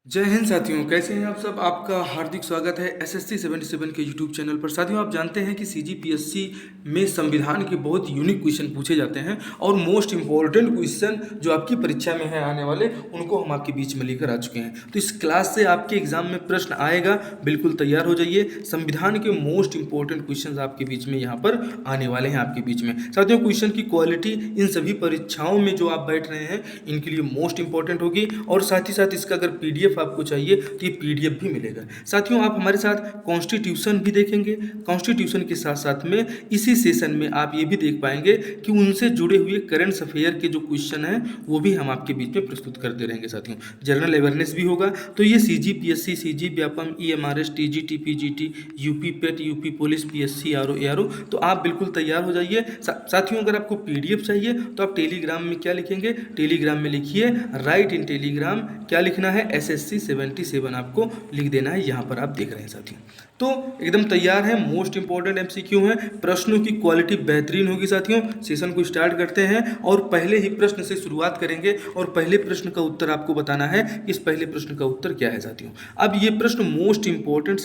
जय हिंद साथियों, कैसे हैं आप सब। आपका हार्दिक स्वागत है एसएससी 77 के यूट्यूब चैनल पर। साथियों, आप जानते हैं कि सीजीपीएससी में संविधान के बहुत यूनिक क्वेश्चन पूछे जाते हैं और मोस्ट इंपॉर्टेंट क्वेश्चन जो आपकी परीक्षा में है आने वाले, उनको हम आपके बीच में लेकर आ चुके हैं। तो इस क्लास से आपके एग्जाम में प्रश्न आएगा, बिल्कुल तैयार हो जाइए। संविधान के मोस्ट इंपॉर्टेंट क्वेश्चन आपके बीच में यहाँ पर आने वाले हैं आपके बीच में। साथियों, क्वेश्चन की क्वालिटी इन सभी परीक्षाओं में जो आप बैठ रहे हैं इनके लिए मोस्ट इंपॉर्टेंट होगी, और साथ ही साथ इसका अगर पीडीएफ आपको चाहिए तो ये पीडीएफ भी मिलेगा। साथियों, आप हमारे साथ कॉन्स्टिट्यूशन भी देखेंगे। कॉन्स्टिट्यूशन के साथ साथ में इसी सेशन में आप ये भी देख पाएंगे कि उनसे जुड़े हुए करंट अफेयर के जो क्वेश्चन हैं वो भी हम आपके बीच में प्रस्तुत करते रहेंगे। साथियों, जनरल अवेयरनेस भी होगा। तो ये CGPSC, CG Vyapam, EMRS, TGT, PGT, UP PET, UP police, PSC, RO, ARO, तो आप बिल्कुल तैयार हो जाइए। साथियों, अगर आपको पीडीएफ चाहिए तो आप टेलीग्राम में क्या लिखेंगे, टेलीग्राम में लिखिए राइट इन टेलीग्राम, क्या लिखना है, एसएससी 77 आपको लिख देना है। यहाँ पर आप देख रहे हैं साथियों, तो एकदम तैयार है। मोस्ट इंपॉर्टेंट एमसीक्यू है, प्रश्नों की क्वालिटी बेहतरीन होगी। साथियों, सेशन को स्टार्ट करते हैं और पहले ही प्रश्न से शुरुआत करेंगे और पहले प्रश्न का उत्तर आपको बताना है। इस पहले प्रश्न का उत्तर क्या है साथियों। अब ये प्रश्न मोस्ट इंपॉर्टेंट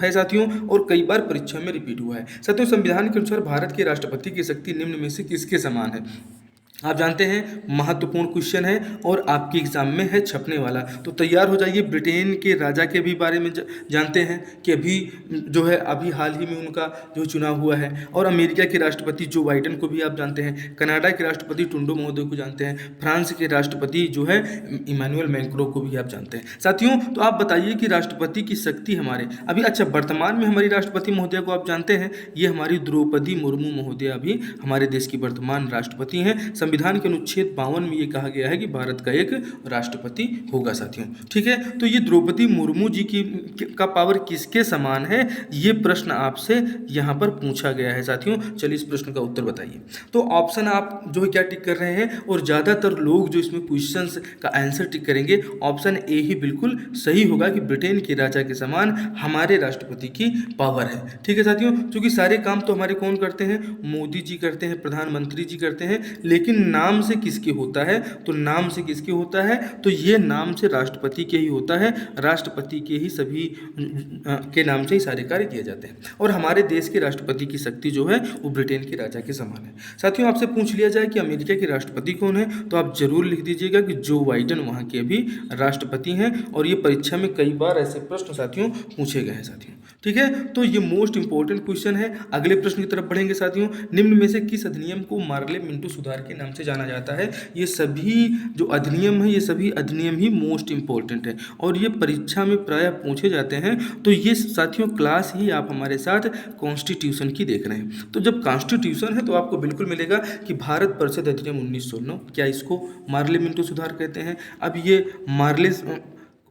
है साथियों, और कई बार परीक्षा में रिपीट हुआ है। साथियों, संविधान के अनुसार भारत के राष्ट्रपति की शक्ति निम्न में से किसके समान है। आप जानते हैं महत्वपूर्ण क्वेश्चन है और आपके एग्जाम में है छपने वाला, तो तैयार हो जाइए। ब्रिटेन के राजा के भी बारे में जानते हैं कि अभी जो है अभी हाल ही में उनका जो चुनाव हुआ है, और अमेरिका के राष्ट्रपति जो बाइडेन को भी आप जानते हैं, कनाडा के राष्ट्रपति ट्रूडो महोदय को जानते हैं, फ्रांस के राष्ट्रपति जो है इमानुएल मैक्रों को भी आप जानते हैं। साथियों, तो आप बताइए कि राष्ट्रपति की शक्ति हमारे अभी, अच्छा वर्तमान में हमारी राष्ट्रपति महोदया को आप जानते हैं, ये हमारी द्रौपदी मुर्मू महोदया भी हमारे देश की वर्तमान राष्ट्रपति हैं। संविधान के अनुच्छेद 52 में ये कहा गया है कि भारत का एक राष्ट्रपति होगा साथियों, ठीक है। तो ये द्रौपदी मुर्मू जी का पावर किसके समान है, ये प्रश्न आपसे यहाँ पर पूछा गया है साथियों। चलिए इस प्रश्न का उत्तर बताइए। तो ऑप्शन आप जो है क्या टिक कर रहे हैं, और ज़्यादातर लोग जो इसमें क्वेश्चंस का आंसर टिक करेंगे, ऑप्शन ए ही बिल्कुल सही होगा कि ब्रिटेन के राजा के समान हमारे राष्ट्रपति की पावर है, ठीक है साथियों। क्योंकि सारे काम तो हमारे कौन करते हैं, मोदी जी करते हैं, प्रधानमंत्री जी करते हैं, लेकिन नाम से किसके होता है, तो नाम से किसके होता है, तो ये नाम से राष्ट्रपति के ही होता है। राष्ट्रपति के ही सभी के नाम से ही सारे कार्य किए जाते हैं, और हमारे देश के राष्ट्रपति की शक्ति जो है वो ब्रिटेन के राजा के समान है। साथियों, आपसे पूछ लिया जाए कि अमेरिका के राष्ट्रपति कौन है, तो आप जरूर लिख दीजिएगा कि जो बाइडेन वहाँ के भी राष्ट्रपति हैं, और ये परीक्षा में कई बार ऐसे प्रश्न साथियों पूछे गए हैं साथियों, ठीक है। तो ये मोस्ट इंपॉर्टेंट क्वेश्चन है। अगले प्रश्न की तरफ बढ़ेंगे साथियों। निम्न में से किस अधिनियम को मार्ले मिंटो सुधार के नाम से जाना जाता है। ये सभी जो अधिनियम है, ये सभी अधिनियम ही मोस्ट इंपॉर्टेंट है और ये परीक्षा में प्रायः पूछे जाते हैं। तो ये साथियों क्लास ही आप हमारे साथ कॉन्स्टिट्यूशन की देख रहे हैं। तो जब कॉन्स्टिट्यूशन है तो आपको बिल्कुल मिलेगा कि भारत परिषद अधिनियम 1909, क्या इसको मार्ले मिंटो सुधार कहते हैं। अब ये मार्ले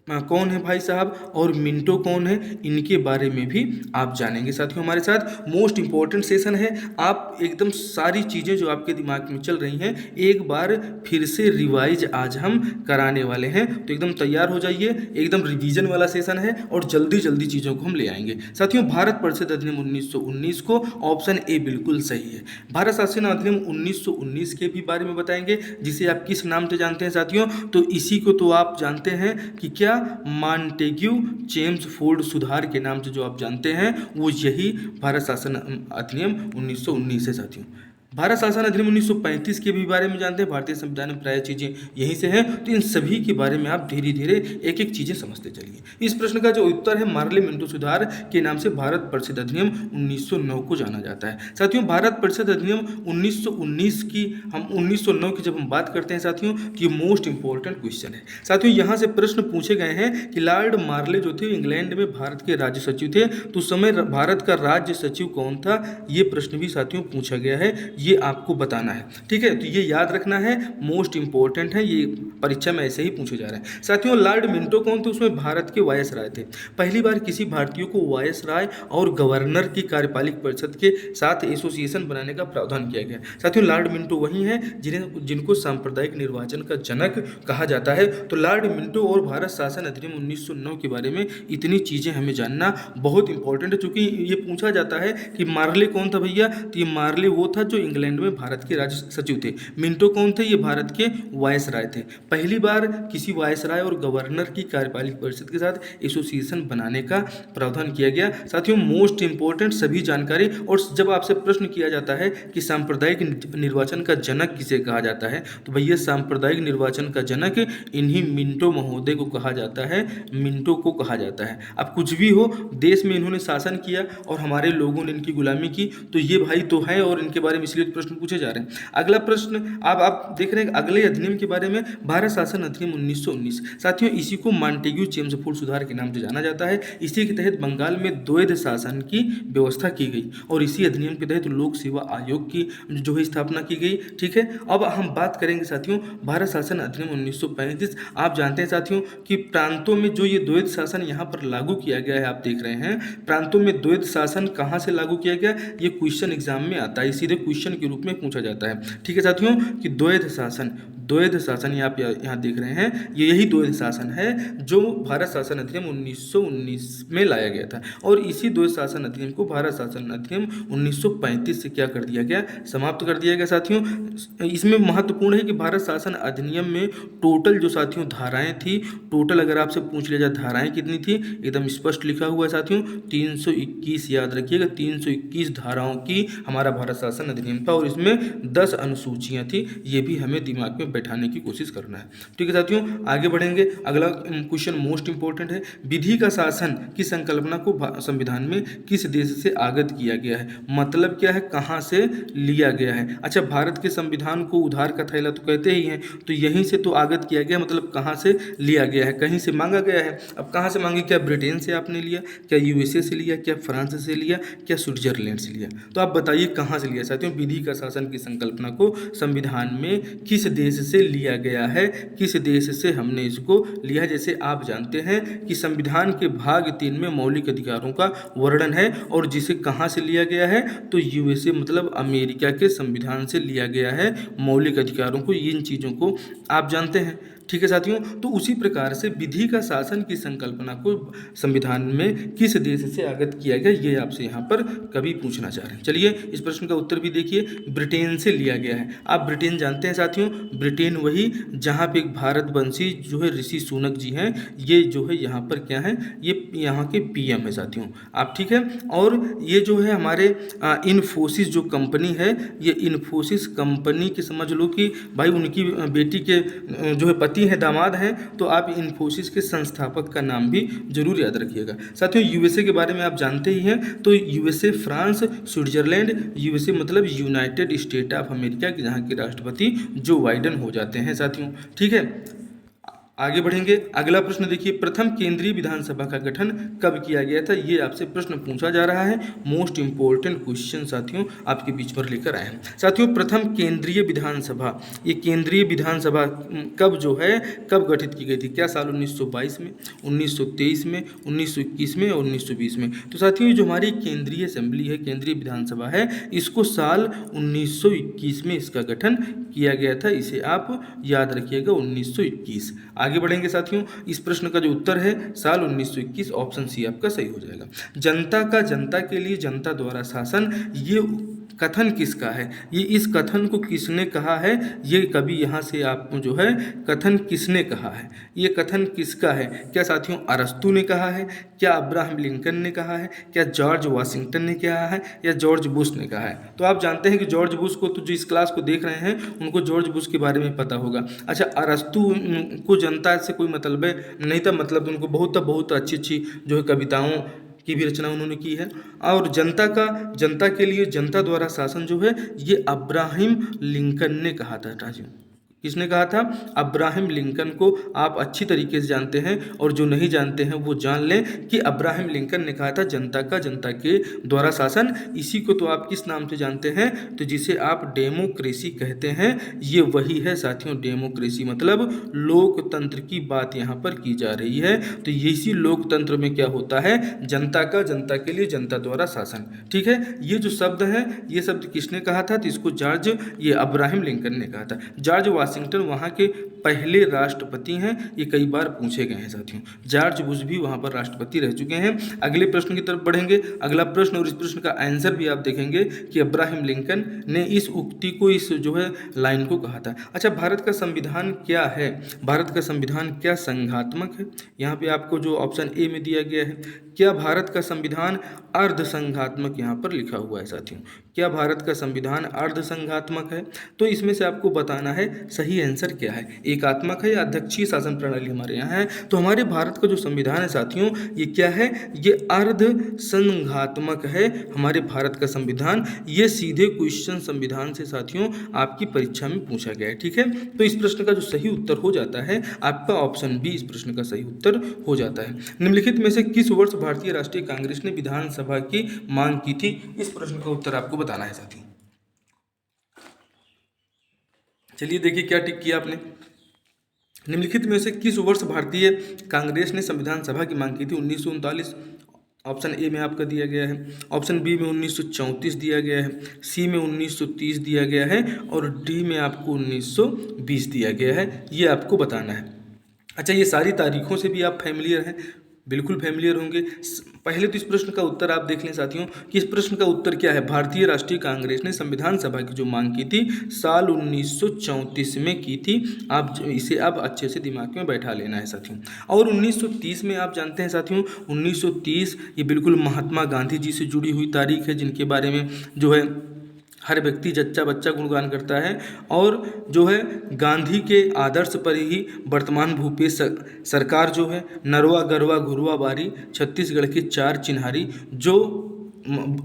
कौन है भाई साहब, और मिंटो कौन है, इनके बारे में भी आप जानेंगे साथियों हमारे साथ। मोस्ट इंपॉर्टेंट सेशन है। आप एकदम सारी चीज़ें जो आपके दिमाग में चल रही हैं एक बार फिर से रिवाइज आज हम कराने वाले हैं, तो एकदम तैयार हो जाइए। एकदम रिवीजन वाला सेशन है और जल्दी जल्दी चीज़ों को हम ले आएंगे साथियों। भारत परिषद अधिनियम 1919 को ऑप्शन ए बिल्कुल सही है। भारत शासन अधिनियम 1919 के भी बारे में बताएंगे, जिसे आप किस नाम से जानते हैं साथियों, तो इसी को तो आप जानते हैं कि क्या मॉन्टेग्यू चेम्सफोर्ड सुधार के नाम से जो आप जानते हैं, वो यही भारत शासन अधिनियम 1919 है साथियों। भारत शासन अधिनियम 1935 के भी बारे में जानते हैं। भारतीय संविधान में प्राय चीज़ें यहीं से हैं, तो इन सभी के बारे में आप धीरे धीरे एक एक चीज़ें समझते चलिए। इस प्रश्न का जो उत्तर है, मार्ले मिंटो सुधार के नाम से भारत परिषद अधिनियम 1909 को जाना जाता है साथियों। भारत परिषद अधिनियम 1919 की हम 1909 की जब हम बात करते हैं साथियों, तो ये मोस्ट इंपॉर्टेंट क्वेश्चन है साथियों। यहाँ से प्रश्न पूछे गए हैं कि लॉर्ड मार्ले जो थे इंग्लैंड में भारत के राज्य सचिव थे, तो उस समय भारत का राज्य सचिव कौन था, ये प्रश्न भी साथियों पूछा गया है। ये आपको बताना है, ठीक है। तो ये याद रखना है, मोस्ट इंपॉर्टेंट है, ये परीक्षा में ऐसे ही पूछे जा रहे हैं साथियों। लॉर्ड मिंटो कौन थे, उसमें भारत के वायसराय थे। पहली बार किसी भारतीय को वायसराय और गवर्नर की कार्यपालिक परिषद के साथ एसोसिएशन बनाने का प्रावधान किया गया साथियों। लॉर्ड मिंटो वही हैं जिनको सांप्रदायिक निर्वाचन का जनक कहा जाता है। तो लॉर्ड मिंटो और भारत शासन अधिनियम 1909 के बारे में इतनी चीज़ें हमें जानना बहुत इंपॉर्टेंट है, चूँकि ये पूछा जाता है कि मार्ले कौन था भैया, तो ये मार्ले वो था जो इंग्लैंड में भारत के राज्य सचिव थे। मिंटो कौन थे? ये भारत के वायसराय थे। पहली बार किसी वायसराय और गवर्नर की कार्यपालिक परिषद के साथ एसोसिएशन बनाने का प्रावधान किया गया। साथियों मोस्ट इंपॉर्टेंट सभी जानकारी, और जब आपसे प्रश्न किया जाता है कि सांप्रदायिक निर्वाचन का जनक किसे कहा जाता है, तो भैया सांप्रदायिक निर्वाचन का जनक इन्हीं मिंटो महोदय को कहा जाता है, मिंटो को कहा जाता है। अब कुछ भी हो, देश में इन्होंने शासन किया और हमारे लोगों ने इनकी गुलामी की, तो ये भाई तो है और इनके बारे में इसलिए प्रश्न पूछे जा रहे हैं। अगला प्रश्न अब आप देख रहे हैं अगले अधिनियम के बारे में, भारत शासन अधिनियम 1919। साथियों इसी को मॉन्टेग्यू चेम्सफोर्ड सुधार के नाम से जाना जाता है। इसी के तहत बंगाल में द्वैध शासन की व्यवस्था की गई और इसी अधिनियम के तहत लोक सेवा आयोग की जो है स्थापना की गई। ठीक है, अब हम बात करेंगे साथियों भारत शासन अधिनियम 1935। आप जानते हैं साथियों कि प्रांतों में जो ये द्वैध शासन यहाँ पर लागू किया गया है, आप देख रहे हैं प्रांतों में द्वैध शासन कहाँ से लागू किया गया, ये क्वेश्चन एग्जाम में आता है, सीधे क्वेश्चन के रूप में पूछा जाता है। ठीक है साथियों कि द्वैध शासन आप यहाँ देख रहे हैं, ये यही द्वैध शासन है जो भारत शासन अधिनियम 1919 में लाया गया था, और इसी द्वैध शासन अधिनियम को भारत शासन अधिनियम 1935 से क्या कर दिया गया, समाप्त कर दिया गया। साथियों इसमें महत्वपूर्ण है कि भारत शासन अधिनियम में टोटल जो साथियों धाराएं थी, टोटल अगर आपसे पूछ लिया जाए धाराएं कितनी थी, एकदम स्पष्ट लिखा हुआ है साथियों 321। याद रखिएगा 321 धाराओं की हमारा भारत शासन अधिनियम था, और इसमें 10 अनुसूचियां थी। ये भी हमें दिमाग में बैठाने की कोशिश करना है। ठीक है साथियों आगे बढ़ेंगे। अगला क्वेश्चन मोस्ट इंपॉर्टेंट है, विधि का शासन की संकल्पना को संविधान में किस देश से आगत किया गया है, मतलब क्या है, कहाँ से लिया गया है। अच्छा, भारत के संविधान को उधार का थैला तो कहते ही हैं, तो यहीं से तो आगत किया गया, मतलब कहाँ से लिया गया है, कहीं से मांगा गया है। अब कहाँ से मांगे, क्या ब्रिटेन से आपने लिया, क्या यूएसए से लिया, क्या फ्रांस से लिया, क्या स्विट्जरलैंड से लिया, तो आप बताइए कहाँ से लिया। साथियों विधि का शासन की संकल्पना को संविधान में किस देश से लिया गया है, किस देश से हमने इसको लिया है। जैसे आप जानते हैं कि संविधान के भाग 3 में मौलिक अधिकारों का वर्णन है, और जिसे कहाँ से लिया गया है, तो यूएसए मतलब अमेरिका के संविधान से लिया गया है मौलिक अधिकारों को। इन चीज़ों को आप जानते हैं। ठीक है साथियों, तो उसी प्रकार से विधि का शासन की संकल्पना को संविधान में किस देश से आगत किया गया, ये आपसे यहाँ पर कभी पूछना चाह रहे हैं। चलिए इस प्रश्न का उत्तर भी देखिए, ब्रिटेन से लिया गया है। आप ब्रिटेन जानते हैं साथियों, ब्रिटेन वही जहाँ पे एक भारतवंशी जो है ऋषि सुनक जी हैं, ये जो है यहाँ पर क्या है, ये यहाँ के पीएम है साथियों आप। ठीक है, और ये जो है हमारे इन्फोसिस जो कंपनी है, ये इन्फोसिस कंपनी के समझ लो कि भाई उनकी बेटी के जो है हैं, दामाद हैं, तो आप इन्फोसिस के संस्थापक का नाम भी जरूर याद रखिएगा। साथियों यूएसए के बारे में आप जानते ही हैं, तो यूएसए फ्रांस स्विट्जरलैंड, यूएसए मतलब यूनाइटेड स्टेट ऑफ अमेरिका के जहाँ के राष्ट्रपति जो बाइडेन हो जाते हैं साथियों। ठीक है आगे बढ़ेंगे। अगला प्रश्न देखिए, प्रथम केंद्रीय विधानसभा का गठन कब किया गया था, ये आपसे प्रश्न पूछा जा रहा है। मोस्ट इंपॉर्टेंट क्वेश्चन साथियों आपके बीच पर लेकर आए हैं। साथियों प्रथम केंद्रीय विधानसभा, ये केंद्रीय विधानसभा कब जो है कब गठित की गई थी, क्या साल 1922 में, 1923 में, 1921 में और 1920 में। तो साथियों जो हमारी केंद्रीय असेंबली है, केंद्रीय विधानसभा है, इसको साल 1921 में इसका गठन किया गया था। इसे आप याद रखिएगा 1921। आगे बढ़ेंगे साथियों, इस प्रश्न का जो उत्तर है साल 1921, ऑप्शन सी आपका सही हो जाएगा। जनता का जनता के लिए जनता द्वारा शासन, ये कथन किसका है, ये इस कथन को किसने कहा है, ये कभी यहाँ से आपको जो है कथन किसने कहा है, ये कथन किसका है। क्या साथियों अरस्तु ने कहा है, क्या अब्राहम लिंकन ने कहा है, क्या जॉर्ज वाशिंगटन ने कहा है, या जॉर्ज बुश ने कहा है। तो आप जानते हैं कि जॉर्ज बुश को, तो जो इस क्लास को देख रहे हैं उनको जॉर्ज बुश के बारे में पता होगा। अच्छा अरस्तु को जनता से कोई मतलब नहीं था, मतलब उनको बहुत अच्छी जो है कविताओं की भी रचना उन्होंने की है। और जनता के लिए जनता द्वारा शासन जो है ये अब्राहम लिंकन ने कहा था। राजू किसने कहा था, अब्राहम लिंकन को आप अच्छी तरीके से जानते हैं, और जो नहीं जानते हैं वो जान लें कि अब्राहम लिंकन ने कहा था जनता का जनता के द्वारा शासन। इसी को तो आप किस नाम से जानते हैं, तो जिसे आप डेमोक्रेसी कहते हैं, ये वही है साथियों डेमोक्रेसी, मतलब लोकतंत्र की बात यहाँ पर की जा रही है। तो इसी लोकतंत्र में क्या होता है, जनता का जनता के लिए जनता द्वारा शासन। ठीक है, ये जो शब्द है ये शब्द किसने कहा था, तो इसको जॉर्ज ये अब्राहम लिंकन ने कहा था। जॉर्ज वाशिंगटन वहाँ के पहले राष्ट्रपति हैं, ये कई बार पूछे गए हैं साथियों। जॉर्ज बुश भी वहाँ पर राष्ट्रपति रह चुके हैं। अगले प्रश्न की तरफ बढ़ेंगे। अगला प्रश्न और इस प्रश्न का आंसर भी आप देखेंगे कि अब्राहम लिंकन ने इस उक्ति को, इस जो है लाइन को कहा था। अच्छा, भारत का संविधान क्या है? भारत का संविधान क्या संघात्मक है? यहाँ पे आपको जो ऑप्शन ए में दिया गया है, क्या भारत का संविधान अर्ध संघात्मक यहाँ पर लिखा हुआ है साथियों। क्या भारत का संविधान अर्ध संघात्मक है? तो इसमें से आपको बताना है सही आंसर क्या है, एकात्मक है या अध्यक्षीय शासन प्रणाली हमारे यहाँ है। तो हमारे भारत का जो संविधान है साथियों, ये क्या है? ये अर्ध संघात्मक है हमारे भारत का संविधान। ये सीधे क्वेश्चन संविधान से साथियों आपकी परीक्षा में पूछा गया है, ठीक है। तो इस प्रश्न का जो सही उत्तर हो जाता है आपका ऑप्शन बी, इस प्रश्न का सही उत्तर हो जाता है। निम्नलिखित में से किस वर्ष भारतीय राष्ट्रीय कांग्रेस ने विधानसभा की मांग की थी? इस प्रश्न का उत्तर आपको बताना है साथियों। चलिए देखिए क्या टिक किया आपने। निम्नलिखित में से किस वर्ष भारतीय कांग्रेस ने संविधान सभा की मांग की थी? 1939 ऑप्शन ए में आपका दिया गया है, ऑप्शन बी में 1934 दिया गया है, सी में 1930 दिया गया है और डी में आपको 1920 दिया गया है। ये आपको बताना है। अच्छा, ये सारी तारीखों से भी आप फैमिलियर हैं, बिल्कुल फैमिलियर होंगे। पहले तो इस प्रश्न का उत्तर आप देख लें साथियों कि इस प्रश्न का उत्तर क्या है। भारतीय राष्ट्रीय कांग्रेस ने संविधान सभा की जो मांग की थी साल 1934 में की थी। आप इसे अब अच्छे से दिमाग में बैठा लेना है साथियों। और 1930 में आप जानते हैं साथियों, 1930 ये बिल्कुल महात्मा गांधी जी से जुड़ी हुई तारीख है, जिनके बारे में जो है हर व्यक्ति जच्चा बच्चा गुणगान करता है। और जो है गांधी के आदर्श पर ही वर्तमान भूपेश सरकार जो है नरवा गरवा घुरवा बारी छत्तीसगढ़ की चार चिन्हारी जो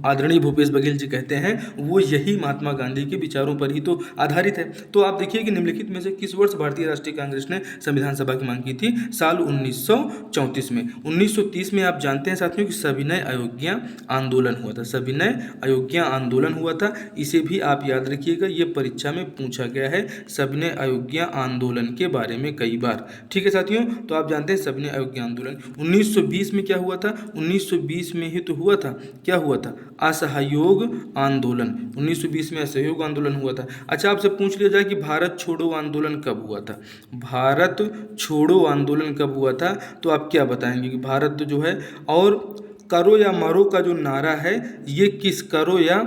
आदरणीय भूपेश बघेल जी कहते हैं, वो यही महात्मा गांधी के विचारों पर ही तो आधारित है। तो आप देखिए कि निम्नलिखित में से किस वर्ष भारतीय राष्ट्रीय कांग्रेस ने संविधान सभा की मांग की थी? साल 1934 में। 1930 में आप जानते हैं साथियों कि सविनय अयोग्य आंदोलन हुआ था, सविनय अयोग्य आंदोलन हुआ था। इसे भी आप याद रखिएगा, ये परीक्षा में पूछा गया है सविनय अयोग्य आंदोलन के बारे में कई बार, ठीक है साथियों। तो आप जानते हैं सविनय अयोग्य आंदोलन 1920 में क्या हुआ था? 1920 में ही तो हुआ था, क्या हुआ था? असहयोग आंदोलन। 1920 में असहयोग आंदोलन हुआ था। अच्छा, आपसे पूछ लिया जाए कि भारत छोड़ो आंदोलन कब हुआ था? भारत छोड़ो आंदोलन कब हुआ था? तो आप क्या बताएंगे कि भारत जो है, और करो या मरो का जो नारा है ये किस, करो या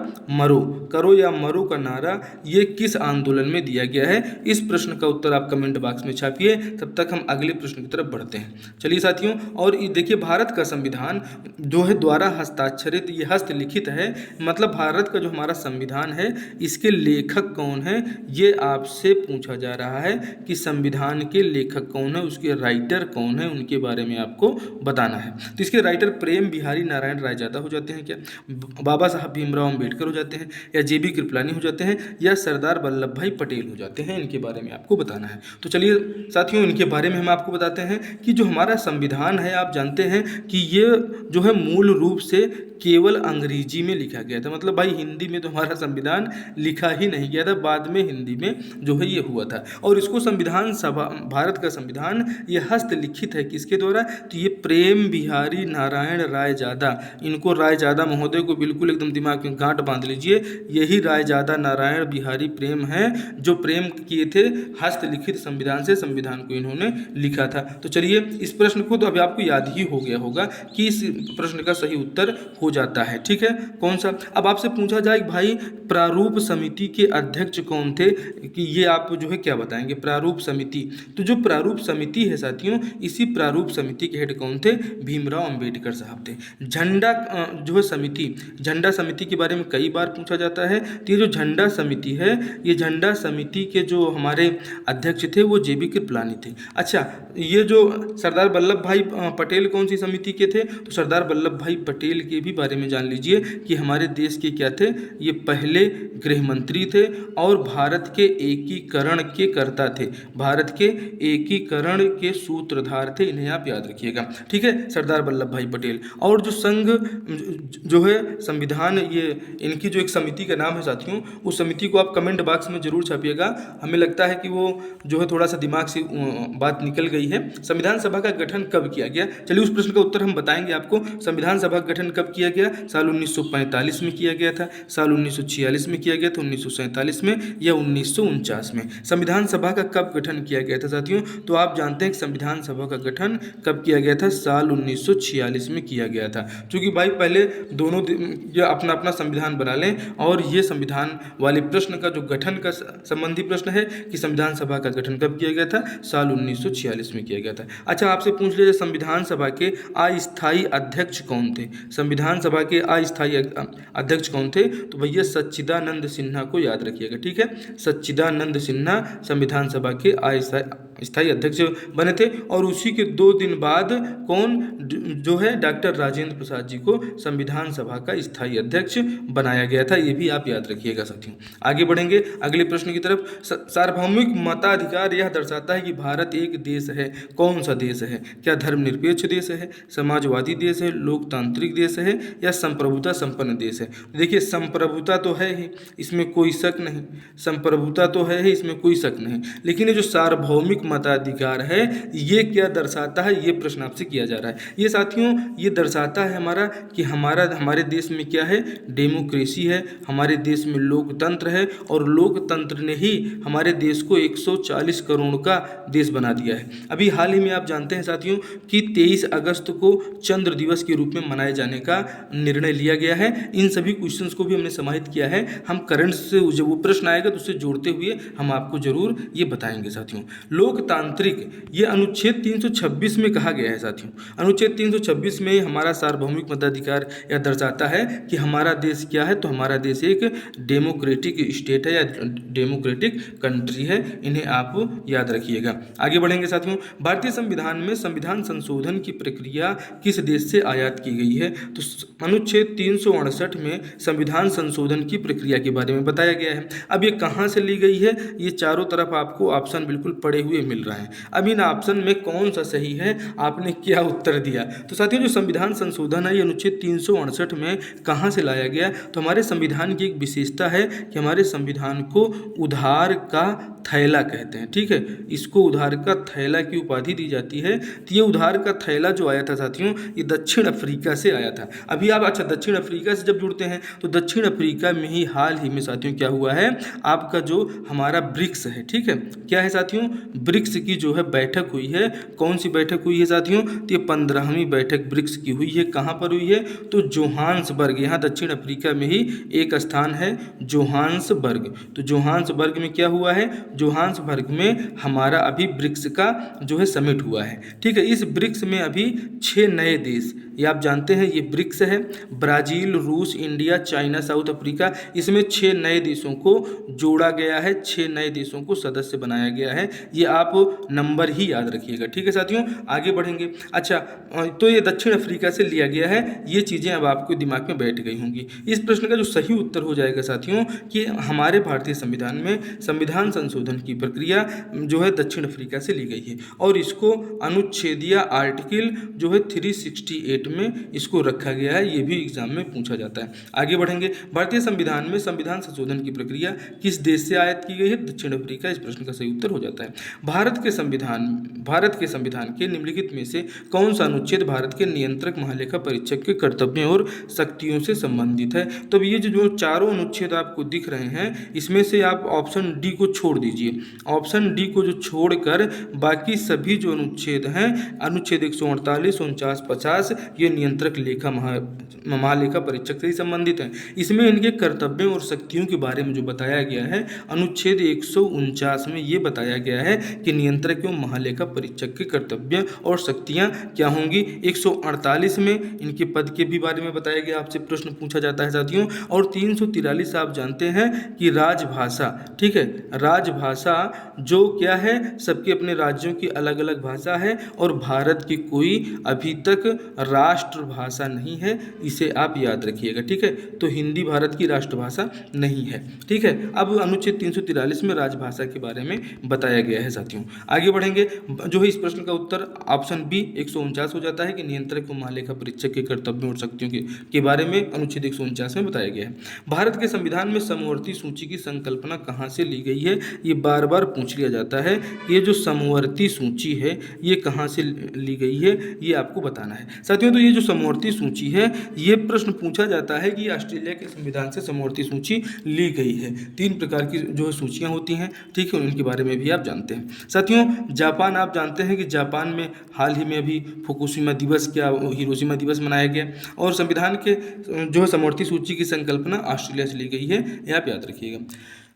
मरो का नारा ये किस आंदोलन में दिया गया है? इस प्रश्न का उत्तर आप कमेंट बॉक्स में छापिए। तब तक हम अगले प्रश्न की तरफ बढ़ते हैं। चलिए साथियों, और देखिए भारत का संविधान जो है द्वारा हस्ताक्षरित, ये हस्तलिखित है। मतलब भारत का जो हमारा संविधान है इसके लेखक कौन है, ये आपसे पूछा जा रहा है कि संविधान के लेखक कौन है, उसके राइटर कौन है, उनके बारे में आपको बताना है। तो इसके राइटर प्रेम बिहारी नारायण रायजादा हो जाते हैं क्या, बाबा साहब भीमराव अंबेडकर हो जाते हैं, या जेबी कृपलानी हो जाते हैं, या सरदार वल्लभ भाई पटेल हो जाते हैं? इनके बारे में आपको बताना है। तो चलिए साथियों, इनके बारे में हम आपको बताते हैं कि जो हमारा संविधान है आप जानते हैं कि ये जो है मूल रूप से केवल अंग्रेजी में लिखा गया था। मतलब भाई हिंदी में तो हमारा संविधान लिखा ही नहीं गया था, बाद में हिंदी में जो है ये हुआ था। और इसको संविधान सभा, भारत का संविधान ये हस्तलिखित है किसके द्वारा? तो ये प्रेम बिहारी नारायण रायजादा, इनको रायजादा महोदय को बिल्कुल एकदम दिमाग में गांठ बांध लीजिए, यही रायजादा नारायण बिहारी प्रेम है जो प्रेम किए थे हस्तलिखित संविधान से, संविधान को इन्होंने लिखा था। तो चलिए इस प्रश्न को तो अभी आपको याद ही हो गया होगा कि इस प्रश्न का सही उत्तर हो जाता है, ठीक है। कौन सा? अब आपसे पूछा जाए कि भाई प्रारूप समिति के अध्यक्ष कौन थे, कि ये आप जो है क्या बताएंगे? प्रारूप समिति, तो जो प्रारूप समिति है साथियों, इसी प्रारूप समिति के हेड कौन थे? भीमराव अंबेडकर साहब थे। झंडा जो है समिति, झंडा समिति के बारे में कई बार पूछा जाता है। तो ये जो झंडा समिति है, ये झंडा समिति के जो हमारे अध्यक्ष थे वो जेबी कृपलानी थे। अच्छा, ये जो सरदार वल्लभ भाई पटेल कौन सी समिति के थे? तो सरदार वल्लभ भाई पटेल के भी बारे में जान लीजिए कि हमारे देश के क्या थे, ये पहले गृह मंत्री थे और भारत के एकीकरण के कर्ता थे, भारत के एकीकरण के सूत्रधार थे। इन्हें आप याद रखिएगा, ठीक है, सरदार वल्लभ भाई पटेल। और और जो संघ जो है संविधान, ये इनकी जो एक समिति का नाम है साथियों, उस समिति को आप कमेंट बॉक्स में जरूर छापिएगा। हमें लगता है कि वो जो है थोड़ा सा दिमाग से बात निकल गई है। संविधान सभा का गठन कब किया गया? चलिए उस प्रश्न का उत्तर हम बताएंगे आपको। संविधान सभा का गठन कब किया गया? साल 1945 में किया गया था, साल 1946 में किया गया था, 1947 में या 1949 में। संविधान सभा का कब गठन किया गया था साथियों? तो आप जानते हैं कि संविधान सभा का गठन कब किया गया था? साल 1946 में किया गया था। क्योंकि भाई पहले दोनों ये अपना अपना संविधान बना लें, और ये संविधान वाले प्रश्न का जो गठन का संबंधी प्रश्न है कि संविधान सभा का गठन कब किया गया था? साल 1946 में किया गया था। अच्छा, आपसे पूछ लीजिए संविधान सभा के अस्थायी अध्यक्ष कौन थे? संविधान सभा के अस्थायी अध्यक्ष कौन थे? तो भैया सच्चिदानंद सिन्हा को याद रखिएगा, ठीक है। सच्चिदानंद सिन्हा संविधान सभा के स्थायी अध्यक्ष बने थे। और उसी के 2 दिन बाद कौन जो है डॉक्टर राजेंद्र प्रसाद जी को संविधान सभा का स्थायी अध्यक्ष बनाया गया था। ये भी आप याद रखिएगा साथियों। आगे बढ़ेंगे अगले प्रश्न की तरफ। सार्वभौमिक मताधिकार यह दर्शाता है कि भारत एक देश है। कौन सा देश है? क्या धर्मनिरपेक्ष देश है, समाजवादी देश है, लोकतांत्रिक देश है या संप्रभुता संपन्न देश है? देखिए संप्रभुता तो है ही, इसमें कोई शक नहीं, संप्रभुता तो है ही, इसमें कोई शक नहीं। लेकिन ये जो सार्वभौमिक मताधिकार है ये क्या दर्शाता है? ये प्रश्न आपसे किया जा रहा है। ये साथियों ये दर्शाता है हमारा कि हमारे देश में क्या है? डेमोक्रेसी है, हमारे देश में लोकतंत्र है, और लोकतंत्र ने ही हमारे देश को 140 करोड़ का देश बना दिया है। अभी हाल ही में आप जानते हैं साथियों कि 23 अगस्त को चंद्र दिवस के रूप में मनाए जाने का निर्णय लिया गया है। इन सभी क्वेश्चंस को भी हमने समाहित किया है। हम करंट से जब वो प्रश्न आएगा तो उससे जोड़ते हुए हम आपको जरूर ये बताएंगे साथियों। लोकतांत्रिक ये अनुच्छेद 326 में कहा गया है साथियों। अनुच्छेद 326 में हमारा सार्वभौमिक मताधिकार यह दर्शाता है कि हमारा देश क्या है? तो हमारा देश एक डेमोक्रेटिक स्टेट है या डेमोक्रेटिक कंट्री है। इन्हें आप याद रखिएगा। आगे बढ़ेंगे साथियों। भारतीय संविधान में संविधान संशोधन की प्रक्रिया किस देश से आयात की गई है? तो अनुच्छेद 368 में संविधान संशोधन की प्रक्रिया के बारे में बताया गया है। अब ये कहाँ से ली गई है? ये चारों तरफ आपको ऑप्शन बिल्कुल पड़े हुए मिल रहा है। अब इन ऑप्शन में कौन सा सही है, आपने क्या उत्तर दिया? तो साथियों जो संविधान संशोधन है ये अनुच्छेद 368 में कहाँ से लाया गया? तो हमारे संविधान की एक विशेषता है कि हमारे संविधान को उधार का थैला कहते हैं, ठीक है। इसको उधार का थैला की उपाधि दी जाती है। तो ये उधार का थैला जो आया था साथियों ये दक्षिण अफ्रीका से आया था। अभी आप अच्छा दक्षिण अफ्रीका से जब जुड़ते हैं तो दक्षिण अफ्रीका में ही हाल ही में साथियों क्या हुआ है? आपका जो हमारा ब्रिक्स है, ठीक है, क्या है साथियों? ब्रिक्स की जो है बैठक हुई है। कौन सी बैठक हुई है साथियों? तो ये 15वीं बैठक ब्रिक्स की हुई है। कहाँ पर हुई है? तो जोहान्सबर्ग, यहाँ दक्षिण अफ्रीका में ही एक स्थान है जोहान्सबर्ग। तो जोहान्सबर्ग में क्या हुआ है? जोहान्सबर्ग में हमारा अभी ब्रिक्स का जो है समिट हुआ है, ठीक है। इस ब्रिक्स में अभी 6 नए देश, ये आप जानते हैं ये ब्रिक्स है, ब्राज़ील, रूस, इंडिया, चाइना, साउथ अफ्रीका, इसमें 6 नए देशों को जोड़ा गया है, 6 नए देशों को सदस्य बनाया गया है। ये आप नंबर ही याद रखिएगा, ठीक है साथियों। आगे बढ़ेंगे। अच्छा तो ये दक्षिण अफ्रीका से लिया गया है। ये चीज़ें अब आपको दिमाग में बैठ गई होंगी। इस प्रश्न का जो सही उत्तर हो जाएगा साथियों कि हमारे भारतीय संविधान में संविधान संशोधन की प्रक्रिया जो है दक्षिण अफ्रीका से ली गई है, और इसको अनुच्छेदीय आर्टिकल जो है 368 में इसको रखा गया है। ये भी एग्जाम में पूछा जाता है। आगे बढ़ेंगे। भारतीय संविधान में संविधान संशोधन की प्रक्रिया किस देश से आयात की गई है? दक्षिण अफ्रीका। इस प्रश्न का सही उत्तर हो जाता है। भारत के संविधान के निम्नलिखित में से कौन सा अनुच्छेद भारत के नियंत्रक महालेखा परीक्षक के कर्तव्यों और शक्तियों से संबंधित है? तो ये जो चारों अनुच्छेद आपको दिख रहे हैं इसमें से आप ऑप्शन डी को छोड़ दीजिए। ऑप्शन डी को जो छोड़कर बाकी सभी जो अनुच्छेद हैं, अनुच्छेद 148, 49, 50, ये नियंत्रक महालेखा परीक्षक से ही संबंधित हैं। इसमें इनके कर्तव्यों और शक्तियों के बारे में जो बताया गया है अनुच्छेद 149 में ये बताया गया है कि नियंत्रक एवं महालेखा परीक्षक के कर्तव्य और शक्तियां क्या होंगी। 148 में इनके पद के भी बारे में बताया गया, आपसे प्रश्न पूछा जाता है साथियों। और 343 आप जानते हैं कि राजभाषा, ठीक है, राजभाषा जो क्या है सबके अपने राज्यों की अलग अलग भाषा है, और भारत की कोई अभी तक राष्ट्रभाषा नहीं है, इसे आप याद रखिएगा, ठीक है। तो हिंदी भारत की राष्ट्रभाषा नहीं है, ठीक है। अब अनुच्छेद 343 में राजभाषा के बारे में बताया गया है साथियों। साथियों। आगे बढ़ेंगे, जो है इस प्रश्न का उत्तर ऑप्शन बी 149 हो जाता है कि नियंत्रक व महालेखा परीक्षक के कर्तव्यों और शक्तियों के बारे में अनुच्छेद 149 में बताया गया है। भारत के संविधान में समवर्ती सूची की संकल्पना कहाँ से ली गई है, ये बार बार पूछ लिया जाता है। ये जो समवर्ती सूची है ये कहाँ से ली गई है, ये आपको बताना है साथियों। तो ये जो समवर्ती सूची है, ये प्रश्न पूछा जाता है कि ऑस्ट्रेलिया के संविधान से समवर्ती सूची ली गई है। 3 प्रकार की जो है सूचियाँ होती हैं, ठीक है, उनके बारे में भी आप जानते हैं साथियों। जापान, आप जानते हैं कि जापान में हाल ही में अभी फुकुशिमा दिवस क्या हिरोशिमा दिवस मनाया गया, और संविधान के जो है समवर्ती सूची की संकल्पना ऑस्ट्रेलिया से ली गई है, ये आप याद रखिएगा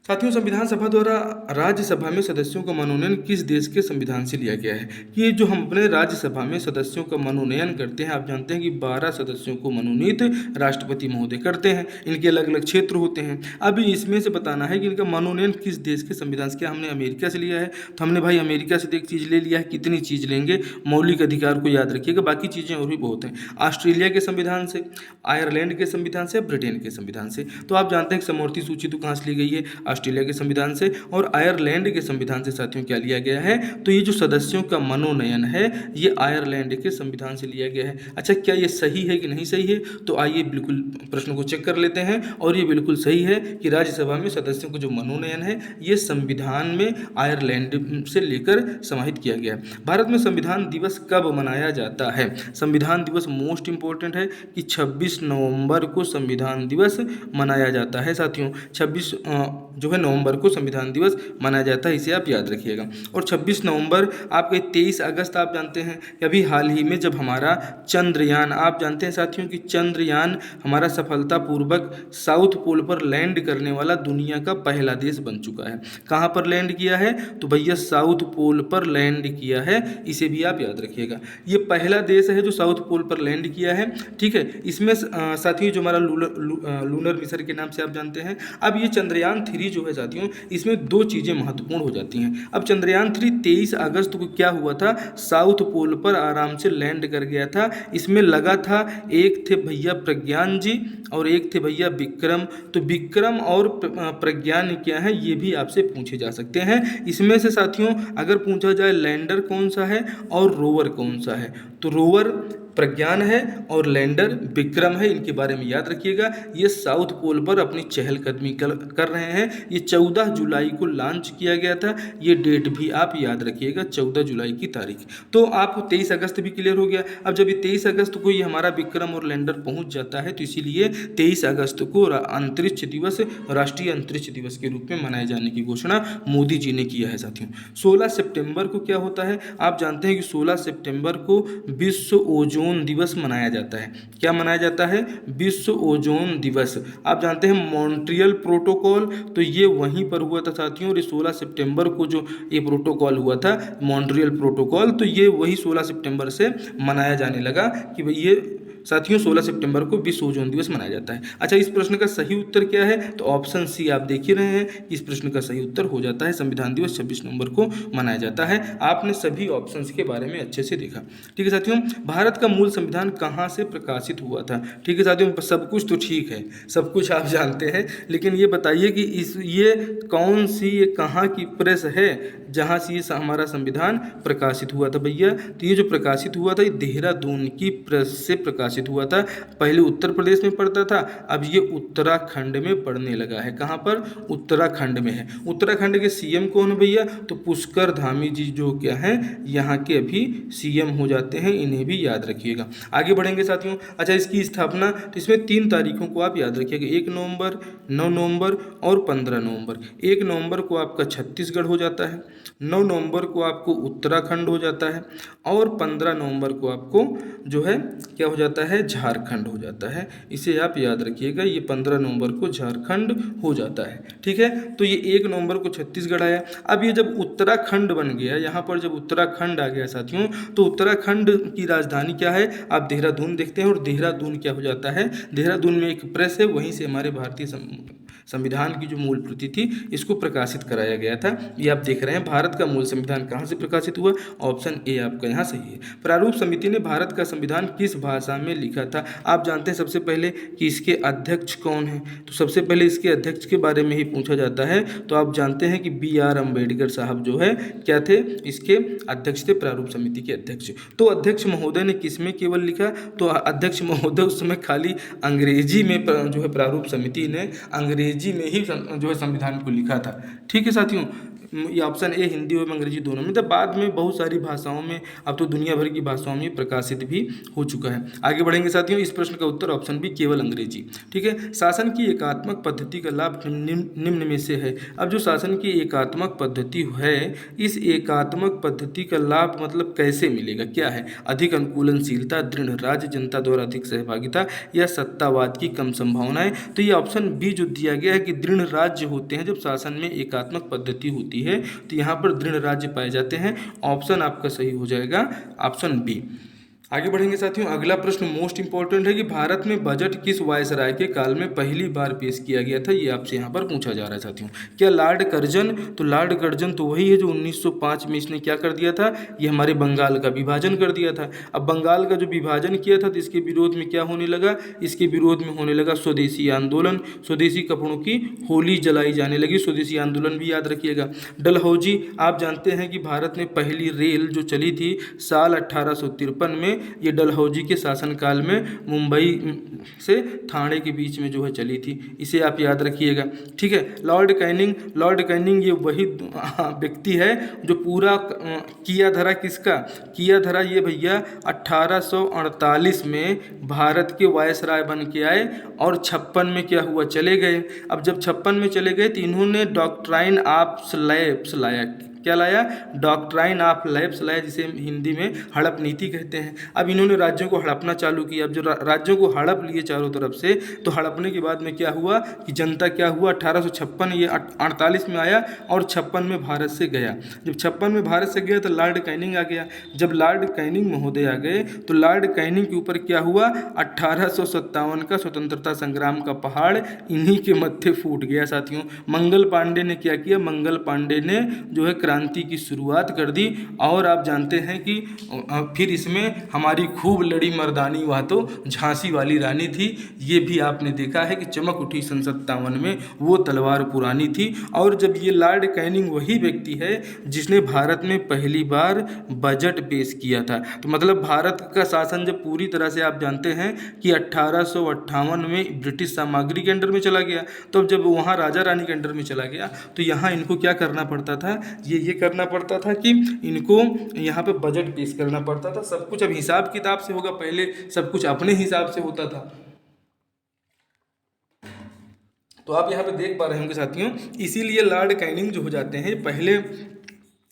साथियों। संविधान सभा द्वारा राज्यसभा में सदस्यों का मनोनयन किस देश के संविधान से लिया गया है? कि ये जो हम अपने राज्यसभा में सदस्यों का मनोनयन करते हैं, आप जानते हैं कि 12 सदस्यों को मनोनीत राष्ट्रपति महोदय करते हैं। इनके अलग अलग क्षेत्र होते हैं। अब इसमें से बताना है कि इनका मनोनयन किस देश के संविधान से, क्या हमने अमेरिका से लिया है? तो हमने भाई अमेरिका से एक चीज़ ले लिया है, कितनी चीज़ लेंगे, मौलिक अधिकार को याद रखिएगा, बाकी चीज़ें और भी बहुत हैं। ऑस्ट्रेलिया के संविधान से, आयरलैंड के संविधान से, ब्रिटेन के संविधान से। तो आप जानते हैं कि समवर्ती सूची तो कहाँ से ली गई है? ऑस्ट्रेलिया के संविधान से और आयरलैंड के संविधान से साथियों क्या लिया गया है? तो ये जो सदस्यों का मनोनयन है ये आयरलैंड के संविधान से लिया गया है। अच्छा, क्या ये सही है कि नहीं सही है? तो आइए बिल्कुल प्रश्न को चेक कर लेते हैं, और ये बिल्कुल सही है कि राज्यसभा में सदस्यों का जो मनोनयन है ये संविधान में आयरलैंड से लेकर समाहित किया गया है। भारत में संविधान दिवस कब मनाया जाता है? संविधान दिवस मोस्ट इंपॉर्टेंट है कि 26 नवंबर को संविधान दिवस मनाया जाता है साथियों। 26 जो है नवंबर को संविधान दिवस मनाया जाता है, इसे आप याद रखिएगा। और 26 नवंबर आपके 23 अगस्त आप जानते हैं कि अभी हाल ही में जब हमारा चंद्रयान, आप जानते हैं साथियों कि चंद्रयान हमारा सफलतापूर्वक साउथ पोल पर लैंड करने वाला दुनिया का पहला देश बन चुका है। कहाँ पर लैंड किया है? तो भैया साउथ पोल पर लैंड किया है, इसे भी आप याद रखिएगा। ये पहला देश है जो साउथ पोल पर लैंड किया है, ठीक है। इसमें साथियों जो हमारा लूनर मिशन के नाम से आप जानते हैं। अब ये चंद्रयान 3 जो है साथियों, इसमें 2 चीज़ें महत्वपूर्ण हो जाती हैं। अब चंद्रयान 3 23 अगस्त को क्या हुआ था? साउथ पोल पर आराम से लैंड कर गया था। इसमें लगा था, एक थे भैया प्रज्ञान जी और एक थे भैया विक्रम। तो विक्रम और प्रज्ञान क्या है ये भी आपसे पूछे जा सकते हैं। इसमें से साथियों अगर पूछा जाए लैंडर कौन सा है और रोवर कौन सा है, तो रोवर प्रज्ञान है और लैंडर विक्रम है, इनके बारे में याद रखिएगा। ये साउथ पोल पर अपनी चहलकदमी कर रहे हैं। ये 14 जुलाई को लॉन्च किया गया था, ये डेट भी आप याद रखिएगा, 14 जुलाई की तारीख। तो आपको 23 अगस्त भी क्लियर हो गया। अब जब ये 23 अगस्त को ये हमारा विक्रम और लैंडर पहुंच जाता है, तो इसीलिए 23 अगस्त को अंतरिक्ष दिवस, राष्ट्रीय अंतरिक्ष दिवस के रूप में मनाए जाने की घोषणा मोदी जी ने किया है साथियों। 16 सितंबर को क्या होता है? आप जानते हैं कि 16 सितंबर को विश्व ओजोन दिवस मनाया जाता है। क्या मनाया जाता है? विश्व ओजोन दिवस। आप जानते हैं मॉन्ट्रियल प्रोटोकॉल, तो ये वहीं पर हुआ था साथियों। और 16 सितंबर को जो ये प्रोटोकॉल हुआ था, मॉन्ट्रियल प्रोटोकॉल, तो ये वही 16 सितंबर से मनाया जाने लगा कि भाई ये साथियों 16 सितंबर को विश्व ओजोन दिवस मनाया जाता है। अच्छा, इस प्रश्न का सही उत्तर क्या है? तो ऑप्शन सी आप देख ही रहे हैं कि इस प्रश्न का सही उत्तर हो जाता है संविधान दिवस 26 नवंबर को मनाया जाता है। आपने सभी ऑप्शंस के बारे में अच्छे से देखा, ठीक है साथियों। भारत का मूल संविधान कहाँ से प्रकाशित हुआ था? ठीक है साथियों, सब कुछ तो ठीक है, सब कुछ आप जानते हैं, लेकिन ये बताइए कि ये कौन सी, ये कहाँ की प्रेस है जहाँ से ये हमारा संविधान प्रकाशित हुआ था भैया? तो ये जो प्रकाशित हुआ था ये देहरादून की प्रेस से प्रकाशित हुआ था। पहले उत्तर प्रदेश में पढ़ता था, अब ये उत्तराखंड में पढ़ने लगा है। कहाँ पर? उत्तराखंड में है। उत्तराखंड के सीएम कौन है भैया? तो पुष्कर धामी जी जो क्या हैं यहाँ के अभी सीएम हो जाते हैं, इन्हें भी याद रखिएगा। आगे बढ़ेंगे साथियों। अच्छा, इसकी स्थापना, तो इसमें 3 तारीखों को आप याद रखिएगा, 1 नवंबर, 9 नवंबर और 15 नवंबर। 1 नवंबर को आपका छत्तीसगढ़ हो जाता है, 9 नवंबर को आपको उत्तराखंड हो जाता है और 15 नवंबर को आपको जो है क्या हो जाता है? झारखंड हो जाता है। इसे आप याद रखिएगा, ये 15 नवंबर को झारखंड हो जाता है, ठीक है। तो ये 1 नवंबर को छत्तीसगढ़ आया। अब ये जब उत्तराखंड बन गया, यहाँ पर जब उत्तराखंड आ गया साथियों, तो उत्तराखंड की राजधानी क्या है? आप देहरादून देखते हैं, और देहरादून क्या हो जाता है? देहरादून में एक प्रेस है, वहीं से हमारे भारतीय संविधान की जो मूल प्रति थी इसको प्रकाशित कराया गया था। ये आप देख रहे हैं भारत का मूल संविधान कहाँ से प्रकाशित हुआ, ऑप्शन ए आपका यहाँ सही है। प्रारूप समिति ने भारत का संविधान किस भाषा में लिखा था? आप जानते हैं सबसे पहले कि इसके अध्यक्ष कौन हैं, तो सबसे पहले इसके अध्यक्ष के बारे में ही पूछा जाता है। तो आप जानते हैं कि B.R. अम्बेडकर साहब जो है क्या थे, इसके अध्यक्ष थे, प्रारूप समिति के अध्यक्ष। तो अध्यक्ष महोदय ने किस में केवल लिखा, तो अध्यक्ष महोदय उस समय खाली अंग्रेजी में जो है प्रारूप समिति ने अंग्रेजी में ही जो है संविधान को लिखा था। ठीक है साथियों, ये ऑप्शन ए हिंदी और अंग्रेजी दोनों में, तो बाद में बहुत सारी भाषाओं में, अब तो दुनिया भर की भाषाओं में प्रकाशित भी हो चुका है। आगे बढ़ेंगे साथियों, इस प्रश्न का उत्तर ऑप्शन बी केवल अंग्रेजी। ठीक है, शासन की एकात्मक पद्धति का लाभ निम्न में से है। अब जो शासन की एकात्मक पद्धति है, इस एकात्मक पद्धति का लाभ मतलब कैसे मिलेगा, क्या है? अधिक अनुकूलनशीलता, दृढ़ राज्य, जनता द्वारा अधिक सहभागिता या सत्तावाद की कम संभावनाएं। तो ये ऑप्शन बी जो दिया गया है कि दृढ़ राज्य होते हैं जब शासन में एकात्मक पद्धति होती है, तो यहाँ पर दृढ़ राज्य पाए जाते हैं। ऑप्शन आपका सही हो जाएगा, ऑप्शन बी। आगे बढ़ेंगे साथियों, अगला प्रश्न मोस्ट इंपॉर्टेंट है कि भारत में बजट किस वायसराय के काल में पहली बार पेश किया गया था, ये आपसे यहाँ पर पूछा जा रहा है साथियों। क्या लॉर्ड कर्जन? तो लॉर्ड कर्जन तो वही है जो 1905 में इसने क्या कर दिया था, ये हमारे बंगाल का विभाजन कर दिया था। अब बंगाल का जो विभाजन किया था तो इसके विरोध में क्या होने लगा, इसके विरोध में होने लगा स्वदेशी आंदोलन, स्वदेशी कपड़ों की होली जलाई जाने लगी, स्वदेशी आंदोलन भी याद रखिएगा। डलहौजी, आप जानते हैं कि भारत में पहली रेल जो चली थी साल 1853 में, ये डलहौजी के शासनकाल में मुंबई से ठाणे के बीच में जो है चली थी, इसे आप याद रखिएगा। ठीक है, लॉर्ड कैनिंग, लॉर्ड कैनिंग ये वही व्यक्ति है जो पूरा किया धरा, किसका किया धरा, ये भैया 1848 में भारत के वायसराय बन के आए और 56 में क्या हुआ, चले गए। अब जब 56 में चले गए तो इन्होंने डॉक्ट्राइन ऑफ स्लैब्स लाया। क्या लाया? डॉक्ट्राइन ऑफ लैप्स लाया, जिसे हिंदी में हड़प नीति कहते हैं। अब इन्होंने राज्यों को हड़पना चालू किया। अब जो राज्यों को हड़प लिए चारों तरफ से, तो हड़पने के बाद में क्या हुआ कि जनता क्या हुआ, 1856 ये 48 में आया और 56 में भारत से गया। जब 56 में भारत से गया तो लॉर्ड कैनिंग आ गया। जब लॉर्ड कैनिंग महोदय आ गए तो लॉर्ड कैनिंग के ऊपर क्या हुआ, 1857 का स्वतंत्रता संग्राम का पहाड़ इन्हीं के मत्थे फूट गया साथियों। मंगल पांडे ने क्या किया, मंगल पांडे ने जो है क्रांति की शुरुआत कर दी। और आप जानते हैं कि फिर इसमें हमारी खूब लड़ी मर्दानी, वह तो झांसी वाली रानी थी। ये भी आपने देखा है कि चमक उठी सन 57 में, वो तलवार पुरानी थी। और जब ये लॉर्ड कैनिंग वही व्यक्ति है जिसने भारत में पहली बार बजट पेश किया था। तो मतलब भारत का शासन जब पूरी तरह से आप जानते हैं कि 1858 में ब्रिटिश साम्राज्य के अंडर में चला गया, तो जब वहाँ राजा रानी के अंडर में चला गया तो यहाँ इनको क्या करना पड़ता था, ये करना पड़ता था कि इनको यहाँ पे बजट पेश करना पड़ता था। सब कुछ अब हिसाब किताब से होगा, पहले सब कुछ अपने हिसाब से होता था। तो आप यहाँ पे देख पा रहे होंगे साथियों, इसीलिए लॉर्ड कैनिंग जो हो जाते हैं पहले,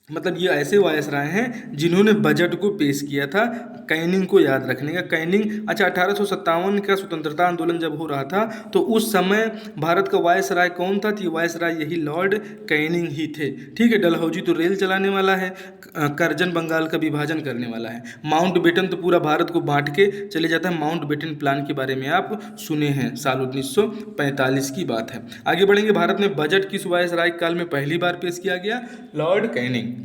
मतलब ये ऐसे वायसराय हैं जिन्होंने बजट को पेश किया था। कैनिंग को याद रखने का, कैनिंग, अच्छा 1857 का स्वतंत्रता आंदोलन जब हो रहा था तो उस समय भारत का वायसराय कौन था, तो वायसराय यही लॉर्ड कैनिंग ही थे। ठीक है, डलहौजी तो रेल चलाने वाला है, करजन बंगाल का विभाजन करने वाला है, माउंट बेटन तो पूरा भारत को बांट के चले जाता है। माउंट बेटन प्लान के बारे में आप सुने हैं, साल 1945 की बात है। आगे बढ़ेंगे, भारत में बजट किस वायसराय काल में पहली बार पेश किया गया, लॉर्ड कैनिंग।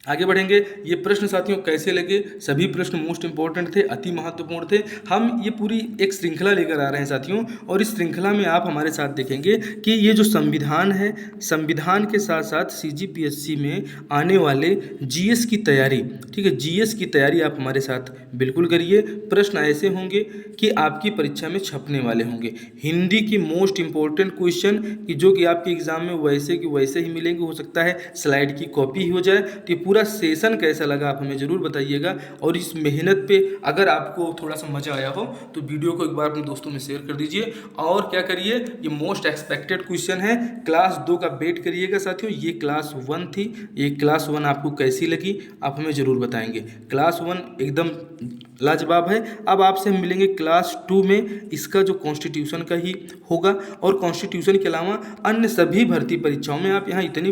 आगे बढ़ेंगे, ये प्रश्न साथियों कैसे लगे, सभी प्रश्न मोस्ट इंपॉर्टेंट थे, अति महत्वपूर्ण थे। हम ये पूरी एक श्रृंखला लेकर आ रहे हैं साथियों, और इस श्रृंखला में आप हमारे साथ देखेंगे कि ये जो संविधान है, संविधान के साथ साथ CGPSC में आने वाले GS की तैयारी, ठीक है, GS की तैयारी आप हमारे साथ बिल्कुल करिए। प्रश्न ऐसे होंगे कि आपकी परीक्षा में छपने वाले होंगे। हिंदी की मोस्ट इंपॉर्टेंट क्वेश्चन कि जो कि आपके एग्जाम में वैसे कि वैसे ही मिलेंगे, हो सकता है स्लाइड की कॉपी ही हो जाए। तो पूरा सेशन कैसा लगा आप हमें ज़रूर बताइएगा, और इस मेहनत पे अगर आपको थोड़ा सा मज़ा आया हो तो वीडियो को एक बार अपने दोस्तों में शेयर कर दीजिए। और क्या करिए, ये मोस्ट एक्सपेक्टेड क्वेश्चन है, क्लास 2 का वेट करिएगा साथियों। ये क्लास 1 थी, ये क्लास 1 आपको कैसी लगी आप हमें ज़रूर बताएंगे। क्लास 1 एकदम लाजवाब है। अब आपसे हम मिलेंगे क्लास 2 में, इसका जो कॉन्स्टिट्यूशन का ही होगा, और कॉन्स्टिट्यूशन के अलावा अन्य सभी भर्ती परीक्षाओं में आप यहाँ इतनी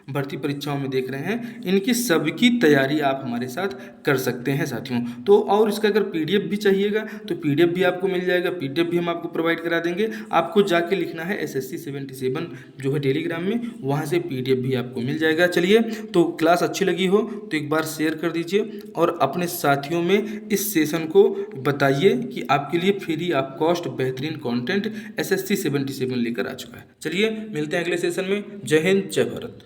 भर्ती परीक्षाओं में देख रहे हैं, इनकी सबकी तैयारी आप हमारे साथ कर सकते हैं साथियों। तो और इसका अगर पीडीएफ भी चाहिएगा तो पीडीएफ भी आपको मिल जाएगा, पीडीएफ भी हम आपको प्रोवाइड करा देंगे। आपको जाके लिखना है SSC 77 जो है टेलीग्राम में, वहाँ से पीडीएफ भी आपको मिल जाएगा। चलिए, तो क्लास अच्छी लगी हो तो एक बार शेयर कर दीजिए और अपने साथियों में इस सेशन को बताइए कि आपके लिए फ्री ऑफ कॉस्ट बेहतरीन कंटेंट SSC 77 लेकर आ चुका है। चलिए मिलते हैं अगले सेशन में। जय हिंद, जय भारत।